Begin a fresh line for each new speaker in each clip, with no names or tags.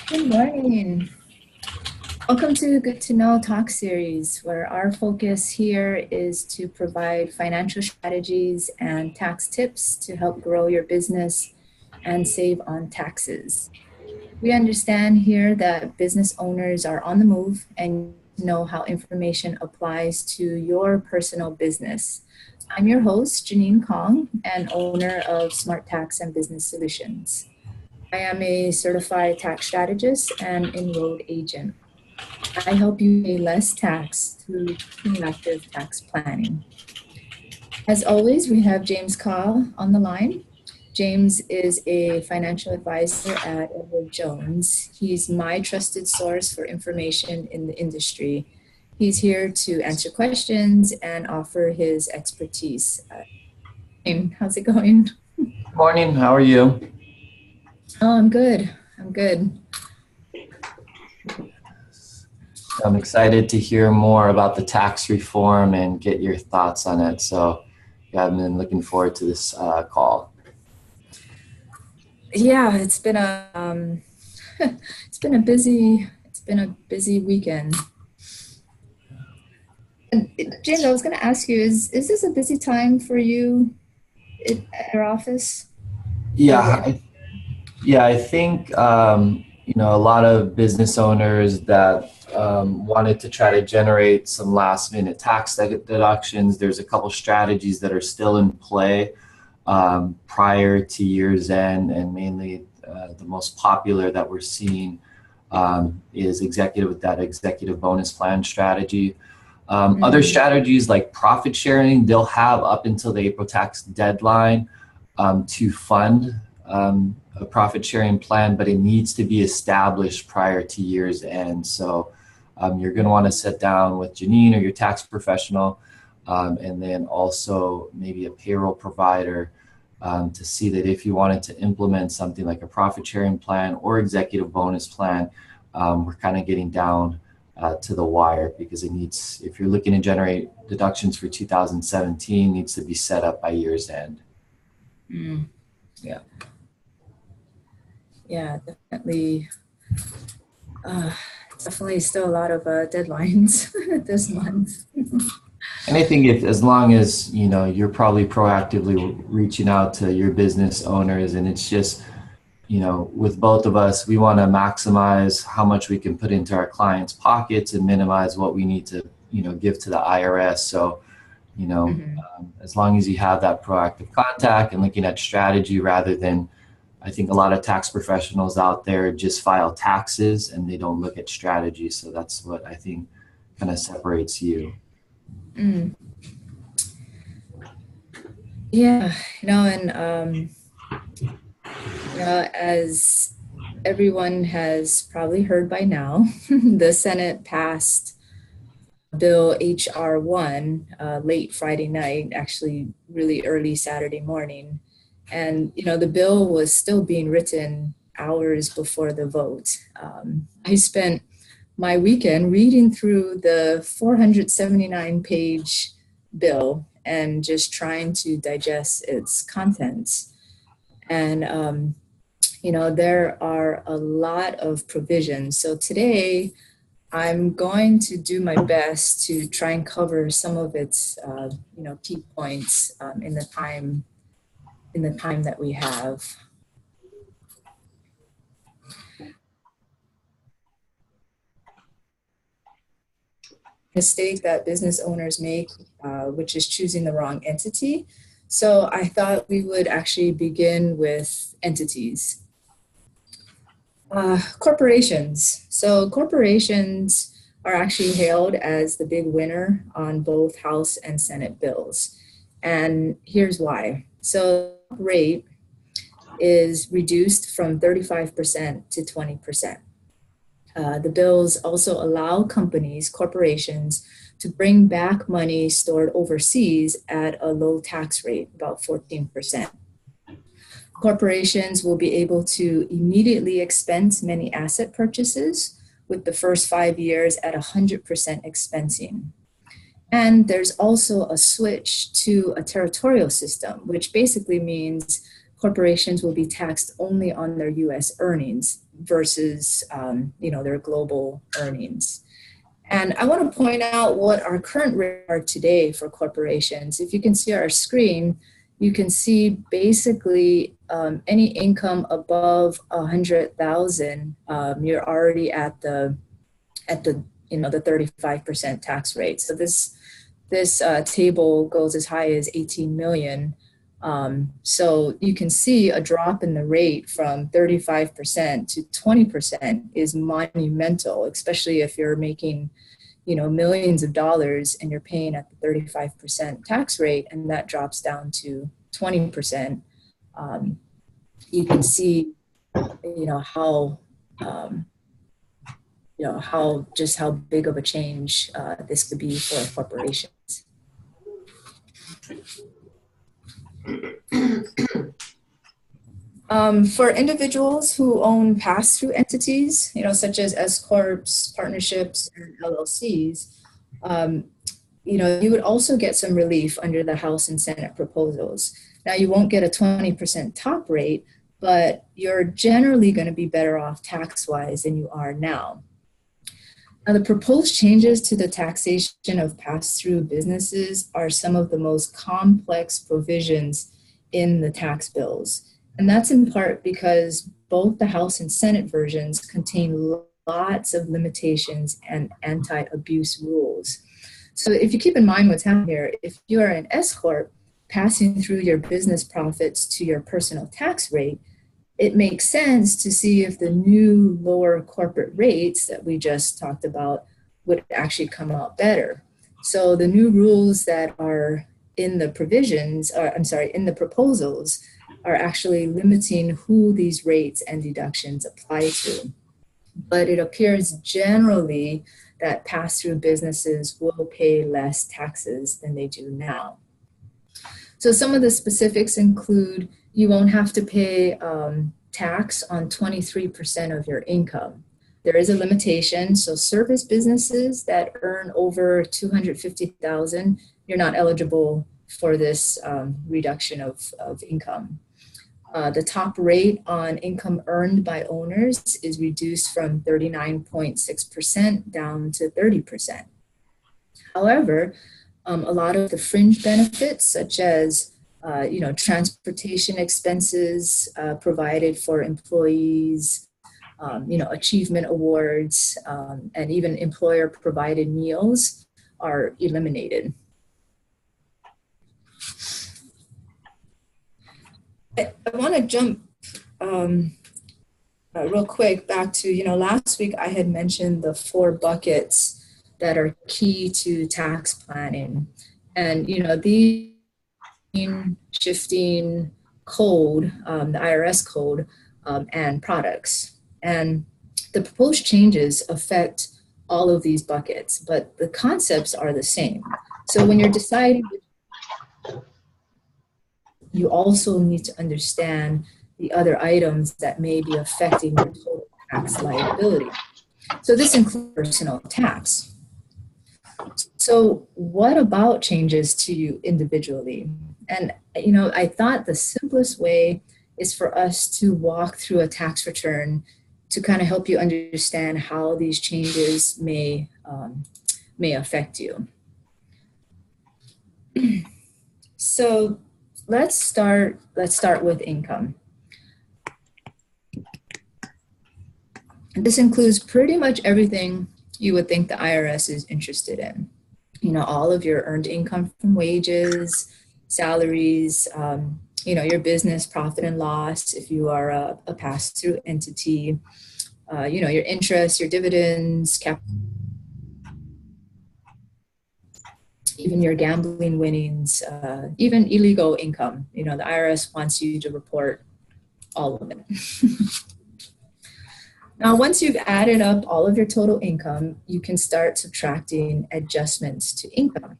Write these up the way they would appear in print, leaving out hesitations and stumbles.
Good morning. Welcome to Good to Know Talk Series, where our focus here is to provide financial strategies and tax tips to help grow your business and save on taxes. We understand here that business owners are on the move and know how information applies to your personal business. I'm your host, Janean Kong, and owner of Smart Tax and Business Solutions. I am a certified tax strategist and enrolled agent. I help you pay less tax through cumulative tax planning. As always, we have James Carl on the line. James is a financial advisor at Edward Jones. He's my trusted source for information in the industry. He's here to answer questions and offer his expertise. How's it going?
Morning, how are you?
Oh, I'm good. I'm good.
I'm excited to hear more about the tax reform and get your thoughts on it. So yeah, I've been looking forward to this call.
Yeah, it's been a busy weekend. And James, I was going to ask you, is this a busy time for you at your office?
Yeah, I think a lot of business owners that wanted to try to generate some last minute tax deductions. There's a couple strategies that are still in play prior to year's end, and mainly the most popular that we're seeing is executive bonus plan strategy. Other strategies like profit sharing, they'll have up until the April tax deadline to fund a profit sharing plan, but it needs to be established prior to year's end. So you're going to want to sit down with Janine or your tax professional, and then also maybe a payroll provider to see that if you wanted to implement something like a profit sharing plan or executive bonus plan, we're kind of getting down to the wire, because it needs, if you're looking to generate deductions for 2017, needs to be set up by year's end.
Yeah, definitely. Definitely still a lot of deadlines this month.
And I think as long as, you're probably proactively reaching out to your business owners, and it's just, with both of us, we want to maximize how much we can put into our clients' pockets and minimize what we need to, give to the IRS. So, as long as you have that proactive contact and looking at strategy rather than, I think a lot of tax professionals out there just file taxes and they don't look at strategy. So that's what I think kind of separates you.
Yeah, as everyone has probably heard by now, the Senate passed Bill HR 1 late Friday night, actually really early Saturday morning. And, the bill was still being written hours before the vote. I spent my weekend reading through the 479-page bill and just trying to digest its contents. And, there are a lot of provisions. So today, I'm going to do my best to try and cover some of its, key points in the time that we have. Mistake that business owners make, which is choosing the wrong entity. So I thought we would actually begin with entities. Corporations. So corporations are actually hailed as the big winner on both House and Senate bills. And here's why. So rate is reduced from 35% to 20%. The bills also allow corporations, to bring back money stored overseas at a low tax rate, about 14%. Corporations will be able to immediately expense many asset purchases, with the first 5 years at 100% expensing. And there's also a switch to a territorial system, which basically means corporations will be taxed only on their U.S. earnings versus, their global earnings. And I want to point out what our current rates are today for corporations. If you can see our screen, you can see basically any income above 100,000, you're already at the 35% tax rate. So this table goes as high as 18 million. So you can see a drop in the rate from 35% to 20% is monumental, especially if you're making, millions of dollars and you're paying at the 35% tax rate, and that drops down to 20%. You can see, how how big of a change this could be for corporations. For individuals who own pass-through entities, such as S-corps, partnerships, and LLCs, you would also get some relief under the House and Senate proposals. Now, you won't get a 20% top rate, but you're generally going to be better off tax-wise than you are now. Now, the proposed changes to the taxation of pass-through businesses are some of the most complex provisions in the tax bills. And that's in part because both the House and Senate versions contain lots of limitations and anti-abuse rules. So if you keep in mind what's happening here, if you are an S-corp passing through your business profits to your personal tax rate, it makes sense to see if the new lower corporate rates that we just talked about would actually come out better. So the new rules that are in the in the proposals are actually limiting who these rates and deductions apply to. But it appears generally that pass-through businesses will pay less taxes than they do now. So some of the specifics include you won't have to pay tax on 23% of your income. There is a limitation. So service businesses that earn over $250,000, you're not eligible for this reduction of income. The top rate on income earned by owners is reduced from 39.6% down to 30%. However, a lot of the fringe benefits, such as transportation expenses provided for employees, achievement awards, and even employer-provided meals are eliminated. I want to jump real quick back to, last week I had mentioned the 4 buckets that are key to tax planning. And, these shifting code, the IRS code, and products. And the proposed changes affect all of these buckets, but the concepts are the same. So when you're deciding, you also need to understand the other items that may be affecting your total tax liability. So this includes personal tax. So what about changes to you individually? And, I thought the simplest way is for us to walk through a tax return to kind of help you understand how these changes may affect you. So let's start with income. This includes pretty much everything you would think the IRS is interested in. All of your earned income from wages, salaries, your business profit and loss if you are a pass-through entity, your interest, your dividends, even your gambling winnings, even illegal income. The IRS wants you to report all of it. Now, once you've added up all of your total income, you can start subtracting adjustments to income.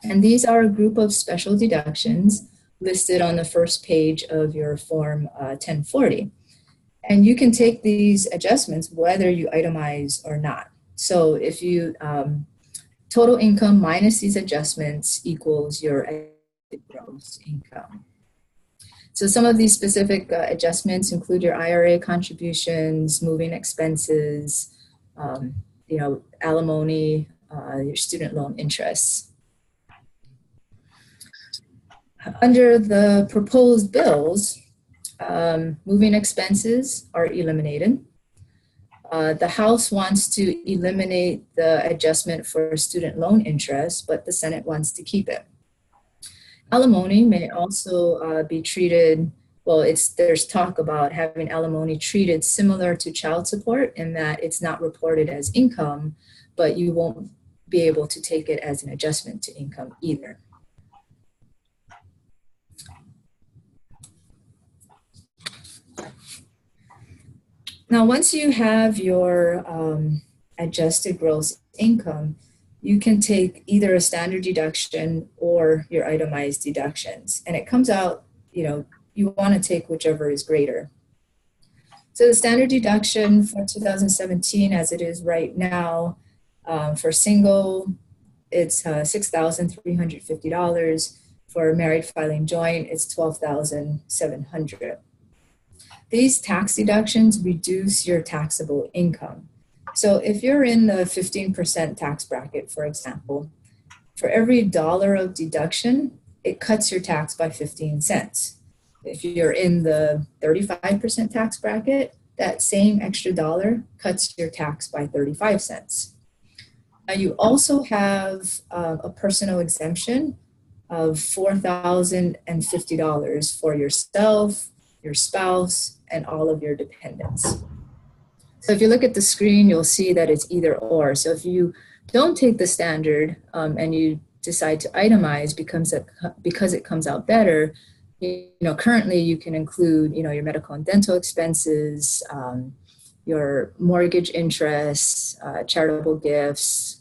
And these are a group of special deductions listed on the first page of your Form 1040. And you can take these adjustments whether you itemize or not. So if you total income minus these adjustments equals your gross income. So some of these specific adjustments include your IRA contributions, moving expenses, alimony, your student loan interests. Under the proposed bills, moving expenses are eliminated. The House wants to eliminate the adjustment for student loan interest, but the Senate wants to keep it. Alimony may also be treated, well, there's talk about having alimony treated similar to child support in that it's not reported as income, but you won't be able to take it as an adjustment to income either. Now, once you have your adjusted gross income, you can take either a standard deduction or your itemized deductions. And it comes out, you want to take whichever is greater. So the standard deduction for 2017, as it is right now, for single, it's $6,350. For married filing joint, it's $12,700. These tax deductions reduce your taxable income. So if you're in the 15% tax bracket, for example, for every dollar of deduction, it cuts your tax by 15 cents. If you're in the 35% tax bracket, that same extra dollar cuts your tax by 35 cents. Now you also have a personal exemption of $4,050 for yourself, your spouse, and all of your dependents. So if you look at the screen, you'll see that it's either or. So if you don't take the standard and you decide to itemize because it comes out better, currently you can include, your medical and dental expenses, your mortgage interests, charitable gifts,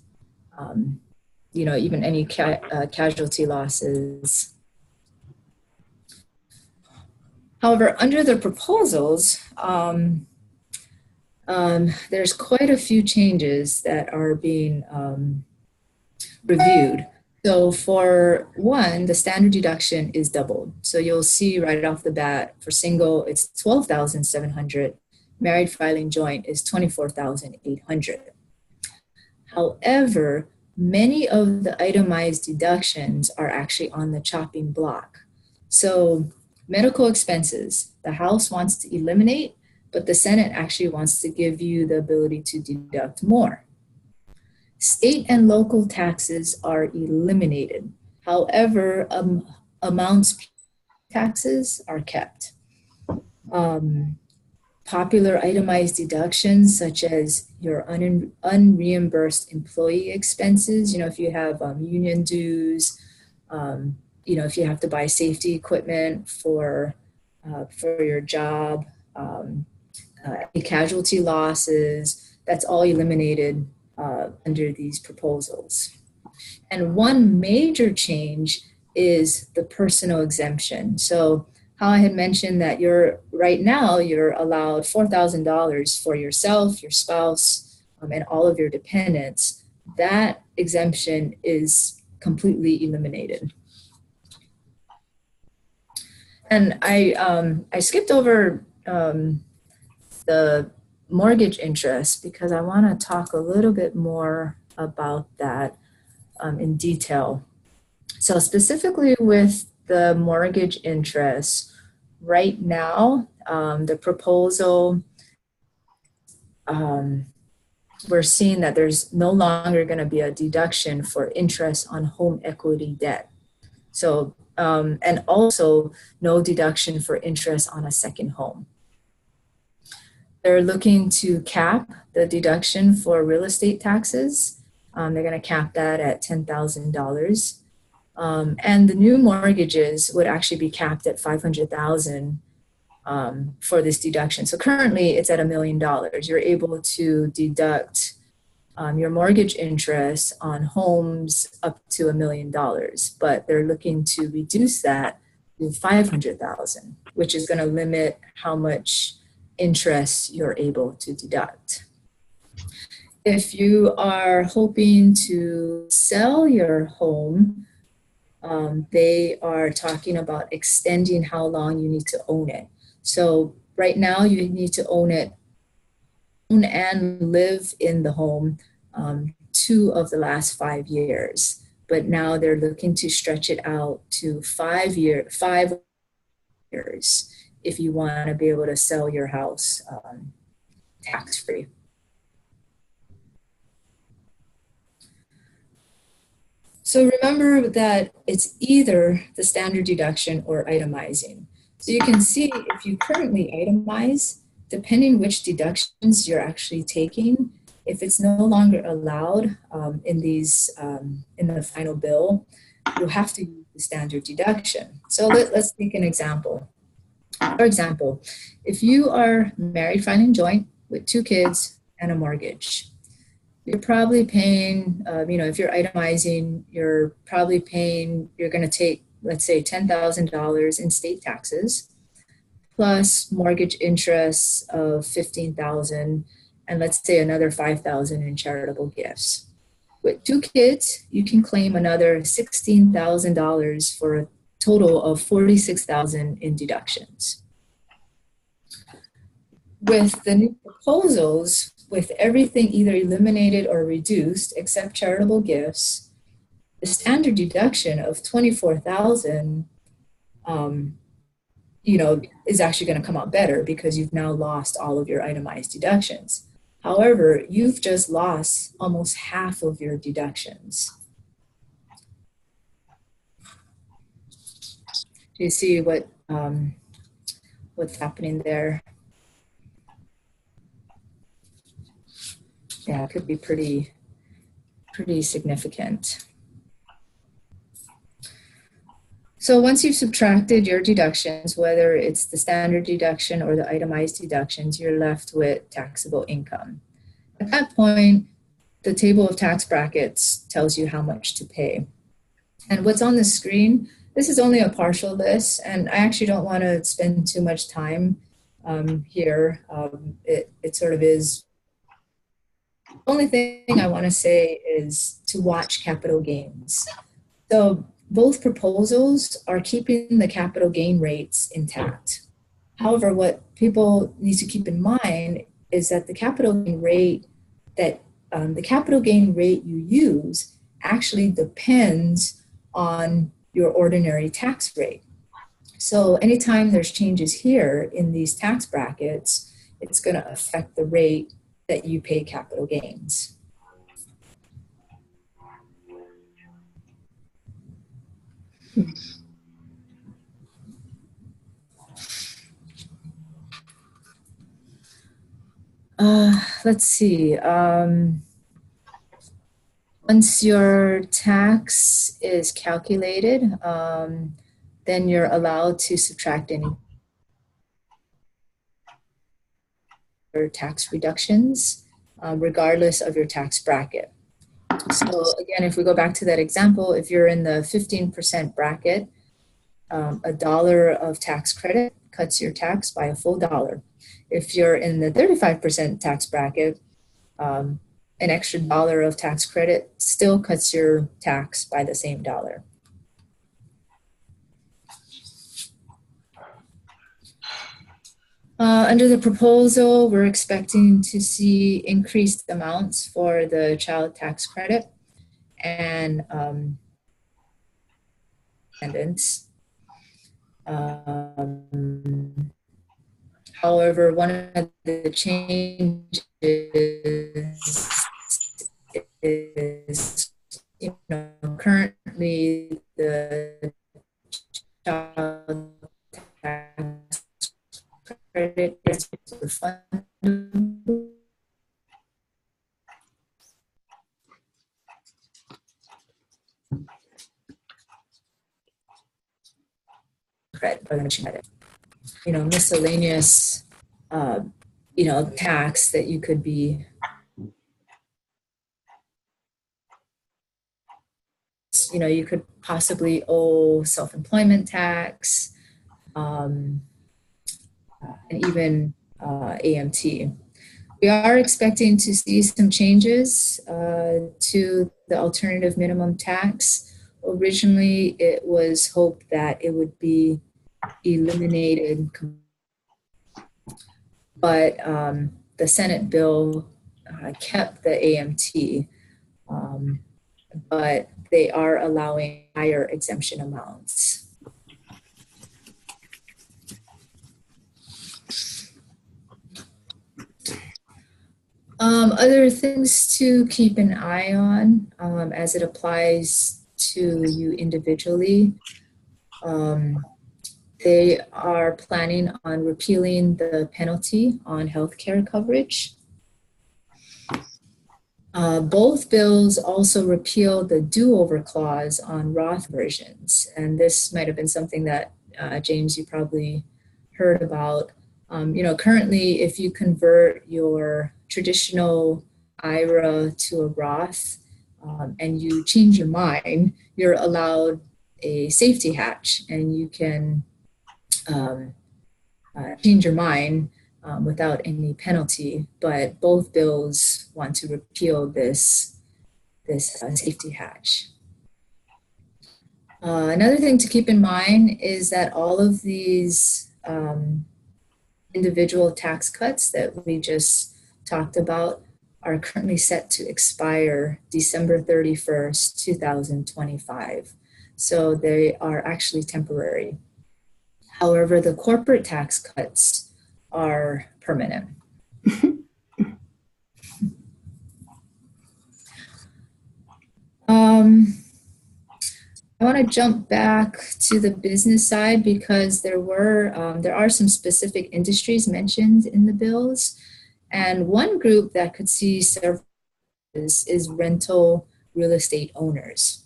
even any casualty losses. However, under the proposals, there's quite a few changes that are being reviewed. So for one, the standard deduction is doubled. So you'll see right off the bat, for single, it's $12,700. Married filing joint is $24,800. However, many of the itemized deductions are actually on the chopping block. So medical expenses, the House wants to eliminate, but the Senate actually wants to give you the ability to deduct more. State and local taxes are eliminated. However, amounts taxes are kept. Popular itemized deductions, such as your unreimbursed employee expenses, if you have union dues, if you have to buy safety equipment for your job, casualty losses, that's all eliminated under these proposals. And one major change is the personal exemption. So how I had mentioned that right now you're allowed $4,000 for yourself, your spouse, and all of your dependents. That exemption is completely eliminated. And I skipped over the mortgage interest because I want to talk a little bit more about that in detail. So specifically with the mortgage interest, right now, the proposal, we're seeing that there's no longer going to be a deduction for interest on home equity debt. So, and also no deduction for interest on a second home. They're looking to cap the deduction for real estate taxes. They're going to cap that at $10,000. And the new mortgages would actually be capped at $500,000 for this deduction. So currently it's at $1 million. You're able to deduct your mortgage interest on homes up to $1 million, but they're looking to reduce that to $500,000, which is going to limit how much interest you're able to deduct. If you are hoping to sell your home, they are talking about extending how long you need to own it. So right now you need to own and live in the home 2 of the last 5 years. But now they're looking to stretch it out to 5 years if you want to be able to sell your house tax free. So remember that it's either the standard deduction or itemizing. So you can see if you currently itemize, depending which deductions you're actually taking, if it's no longer allowed in the final bill, you'll have to use the standard deduction. So let's take an example. For example, if you are married, filing joint with 2 kids and a mortgage, you're probably paying, if you're itemizing, you're going to take, let's say, $10,000 in state taxes, plus mortgage interest of $15,000, and let's say another $5,000 in charitable gifts. With 2 kids, you can claim another $16,000 for a total of $46,000 in deductions. With the new proposals, with everything either eliminated or reduced except charitable gifts, the standard deduction of $24,000, is actually going to come out better because you've now lost all of your itemized deductions. However, you've just lost almost half of your deductions. Do you see what's happening there? Yeah, it could be pretty significant. So once you've subtracted your deductions, whether it's the standard deduction or the itemized deductions, you're left with taxable income. At that point, the table of tax brackets tells you how much to pay. And what's on the screen, this is only a partial list, and I actually don't want to spend too much time here. It sort of is. The only thing I want to say is to watch capital gains. So both proposals are keeping the capital gain rates intact. However, what people need to keep in mind is that the capital gain rate you use actually depends on your ordinary tax rate. So anytime there's changes here in these tax brackets, it's going to affect the rate that you pay capital gains. Let's see. Once your tax is calculated, then you're allowed to subtract any tax reductions, regardless of your tax bracket. So again, if we go back to that example, if you're in the 15% bracket, $1 of tax credit cuts your tax by a full $1. If you're in the 35% tax bracket, an extra $1 of tax credit still cuts your tax by the same $1. Under the proposal, we're expecting to see increased amounts for the child tax credit and dependents. However, one of the changes is, currently the child tax credit is refundable. Credit, miscellaneous, tax that you could be, you could possibly owe self-employment tax, and even AMT. We are expecting to see some changes to the alternative minimum tax. Originally, it was hoped that it would be eliminated, but the Senate bill kept the AMT, but they are allowing higher exemption amounts. Other things to keep an eye on as it applies to you individually. They are planning on repealing the penalty on healthcare coverage. Both bills also repeal the do-over clause on Roth versions, and this might have been something that James, you probably heard about. Currently, if you convert your traditional IRA to a Roth and you change your mind, you're allowed a safety hatch, and you can change your mind without any penalty. But both bills want to repeal this safety hatch. Another thing to keep in mind is that all of these individual tax cuts that we just talked about are currently set to expire December 31st, 2025. So they are actually temporary. However, the corporate tax cuts are permanent. I want to jump back to the business side because there are some specific industries mentioned in the bills, and one group that could see several is rental real estate owners.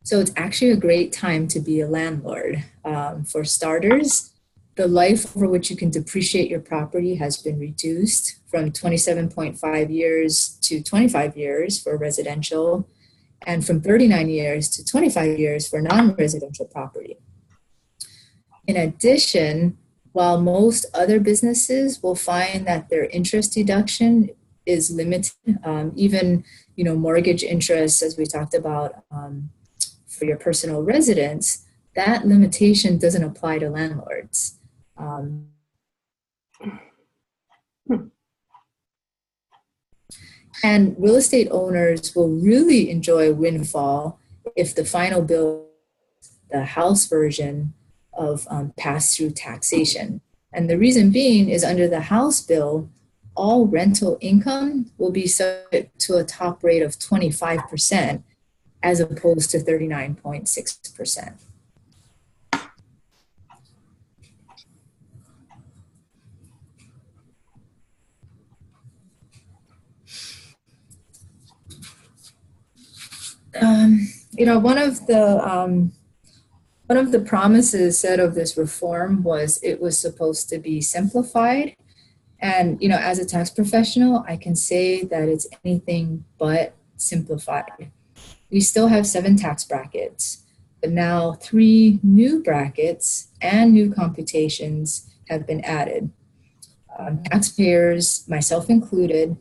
So it's actually a great time to be a landlord. For starters, the life over which you can depreciate your property has been reduced from 27.5 years to 25 years for residential, and from 39 years to 25 years for non-residential property. In addition, while most other businesses will find that their interest deduction is limited, even mortgage interest, as we talked about for your personal residence, that limitation doesn't apply to landlords. And real estate owners will really enjoy a windfall if the final bill, the House version of pass-through taxation. And the reason being is under the House bill, all rental income will be subject to a top rate of 25% as opposed to 39.6%. One of the promises said of this reform was it was supposed to be simplified. And, as a tax professional, I can say that it's anything but simplified. We still have 7 tax brackets, but now 3 new brackets and new computations have been added. Taxpayers, myself included,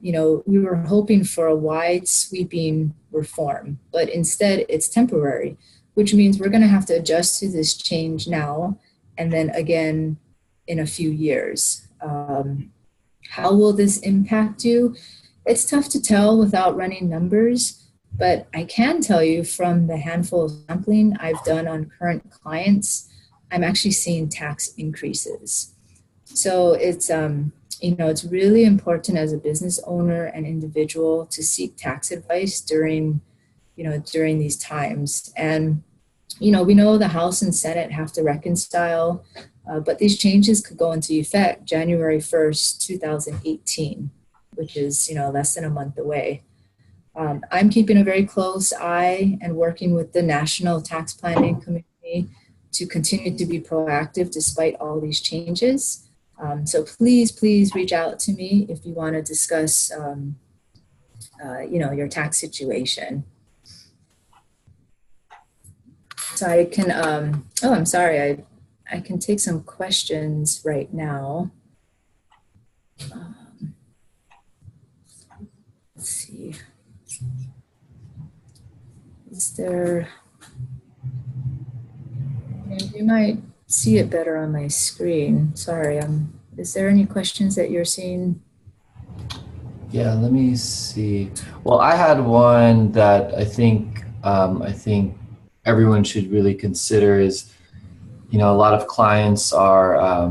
we were hoping for a wide sweeping reform, but instead it's temporary, which means we're going to have to adjust to this change now and then again in a few years. How will this impact you? It's tough to tell without running numbers, but I can tell you from the handful of sampling I've done on current clients, I'm actually seeing tax increases. So it's it's really important as a business owner and individual to seek tax advice during these times. And we know the House and Senate have to reconcile, but these changes could go into effect January 1st, 2018, which is less than a month away. I'm keeping a very close eye and working with the National Tax Planning Committee to continue to be proactive despite all these changes. So please reach out to me if you want to discuss, your tax situation. So I can, I'm sorry, I can take some questions right now. Um, let's see. Is there, you might see it better on my screen. Sorry, is there any questions that you're seeing?
Yeah, let me see. Well, I had one that I think everyone should really consider is, you know, a lot of clients are,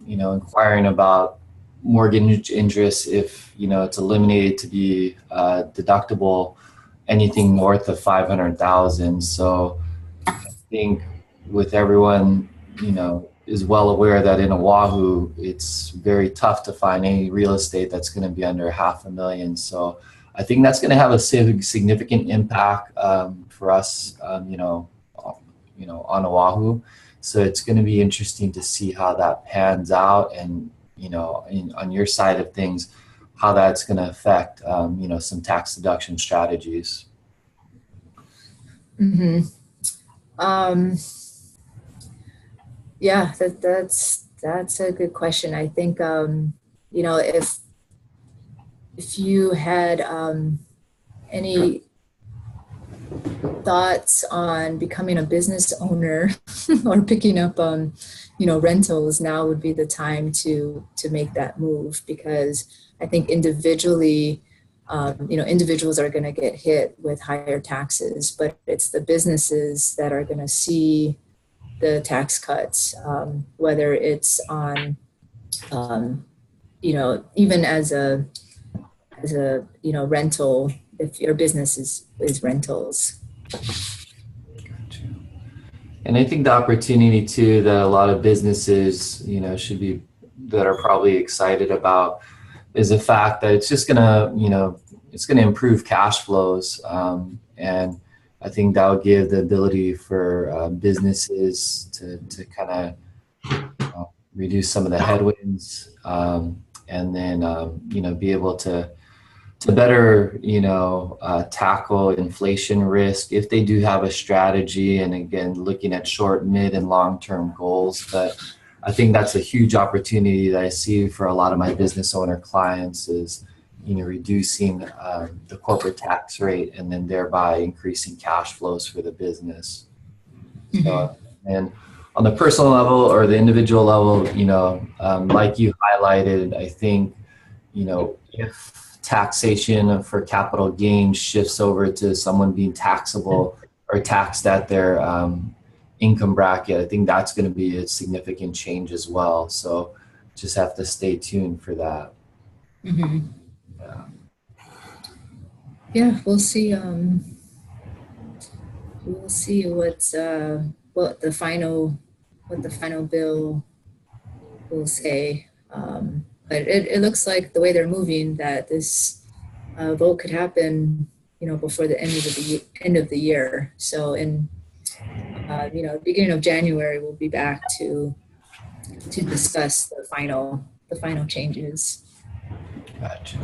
you know, inquiring about mortgage interest if, you know, it's eliminated to be deductible anything north of 500,000. So I think with everyone, you know, is well aware that in Oahu, it's very tough to find any real estate that's going to be under $500,000. So I think that's going to have a significant impact for us, you know, on Oahu. So it's going to be interesting to see how that pans out, and you know, on your side of things, how that's going to affect, you know, some tax deduction strategies.
Mm-hmm. Yeah, that's a good question. I think you know, if you had any thoughts on becoming a business owner or picking up you know, rentals, now would be the time to make that move, because I think individually, you know, individuals are going to get hit with higher taxes, but it's the businesses that are going to see the tax cuts, whether it's on, you know, even as a you know, rental, if your business is rentals.
And I think the opportunity too that a lot of businesses, you know, should be, that are probably excited about, is the fact that it's just gonna, you know, it's gonna improve cash flows, and I think that'll give the ability for businesses to kind of reduce some of the headwinds, and then you know, be able to better, you know, tackle inflation risk if they do have a strategy, and again, looking at short, mid, and long-term goals. But I think that's a huge opportunity that I see for a lot of my business owner clients is, you know, reducing the corporate tax rate, and then thereby increasing cash flows for the business.
Mm-hmm.
So, and on the personal level or the individual level, you know, like you highlighted, I think, you know, if taxation for capital gains shifts over to someone being taxable or taxed at their income bracket, I think that's going to be a significant change as well. So just have to stay tuned for that.
Mm-hmm.
Yeah.
Yeah, we'll see. We'll see what the final bill will say. But it looks like the way they're moving, that this vote could happen, you know, before the end of the year. So in you know, beginning of January, we'll be back to discuss the final changes.
Gotcha.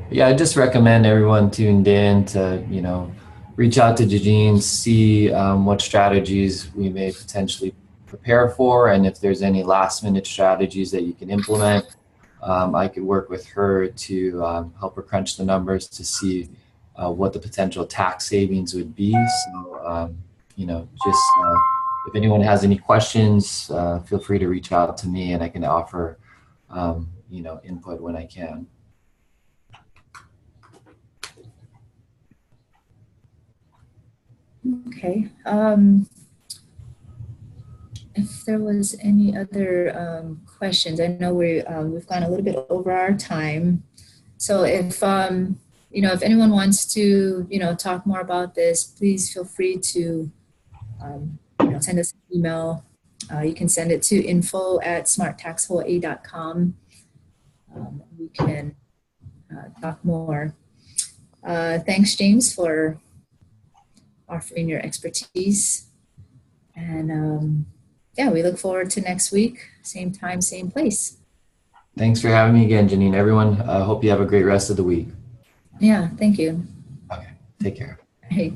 Yeah, I just recommend everyone tuned in to, you know, reach out to Janean, see what strategies we may potentially prepare for, and if there's any last minute strategies that you can implement. I could work with her to help her crunch the numbers to see what the potential tax savings would be. So, you know, just if anyone has any questions, feel free to reach out to me, and I can offer, you know, input when I can.
Okay. If there was any other questions, I know we've gone a little bit over our time. So if you know, if anyone wants to, you know, talk more about this, please feel free to you know, send us an email. You can send it to info@smarttaxhawaii.com. We can talk more. Thanks, James, for offering your expertise. And yeah, we look forward to next week, same time, same place.
Thanks for having me again, Janean. Everyone, hope you have a great rest of the week.
Yeah, thank you.
Okay, take care.
Hey.